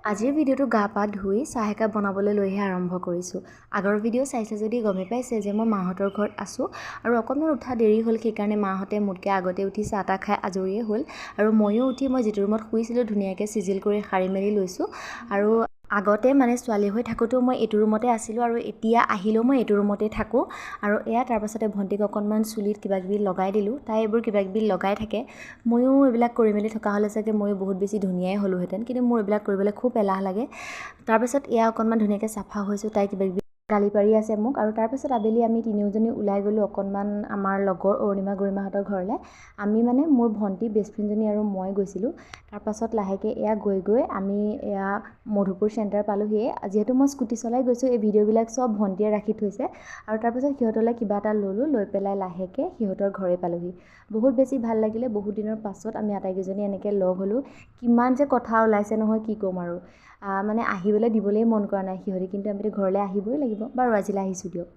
আজিৰ ভিডিঅ'টো গা পা ধুই চাহ একাপ বনাবলৈ লৈহে আৰম্ভ কৰিছোঁ। আগৰ ভিডিঅ' চাইছে যদি গমে পাইছে যে মই মাহঁতৰ ঘৰত আছোঁ আৰু অকণমান উঠা দেৰি হ'ল, সেইকাৰণে মাহঁতে মোতকৈ আগতে উঠি চাহ তাহ খাই আজৰিয়ে হ'ল আৰু ময়ো উঠি মই যিটো ৰুমত শুইছিলোঁ ধুনীয়াকৈ চিজিল কৰি সাৰি মেলি লৈছোঁ। আৰু আগতে মানে ছোৱালী হৈ থাকোঁতেও মই এইটো ৰুমতে আছিলোঁ আৰু এতিয়া আহিলেও মই এইটো ৰুমতে থাকোঁ। আৰু তাৰপাছতে ভণ্টিক অকণমান চুলিত কিবাকিবি লগাই দিলোঁ। তাই এইবোৰ কিবাকিবি লগাই থাকে। ময়ো এইবিলাক কৰি মেলি থকা হ'লে চাগে ময়ো বহুত বেছি ধুনীয়াই হ'লোহেঁতেন, কিন্তু মোৰ এইবিলাক কৰিবলৈ খুব এলাহ লাগে। তাৰপিছত অকণমান ধুনীয়াকৈ চাফা হৈছোঁ, তাই কিবাকিবি গালি পাৰি আছে মোক। আৰু তাৰপিছত আবেলি আমি তিনিওজনী ওলাই গ'লোঁ অকণমান আমাৰ লগৰ অৰুণিমা গৰিমাহঁতৰ ঘৰলৈ। আমি মানে মোৰ ভণ্টি বেষ্ট ফ্ৰেণ্ডজনী আৰু মই গৈছিলোঁ। তাৰপাছত লাহেকৈ গৈ আমি মধুপুৰ চেণ্টাৰ পালোঁহি। যিহেতু মই স্কুটি চলাই গৈছোঁ, এই ভিডিঅ'বিলাক চব ভণ্টিয়ে ৰাখি থৈছে। আৰু তাৰপাছত সিহঁতলৈ কিবা এটা ল'লোঁ, লৈ পেলাই লাহেকৈ সিহঁতৰ ঘৰে পালোঁহি। বহুত বেছি ভাল লাগিলে। বহুত দিনৰ পাছত আমি আটাইকেইজনী এনেকৈ লগ হ'লোঁ। কিমান যে কথা ওলাইছে নহয়, কি ক'ম আৰু। মানে আহিবলৈ দিবলৈই মন কৰা নাই সিহঁতি, কিন্তু আমিতো ঘৰলৈ আহিবই লাগিব। বাৰু আজিলৈ আহিছোঁ দিয়ক।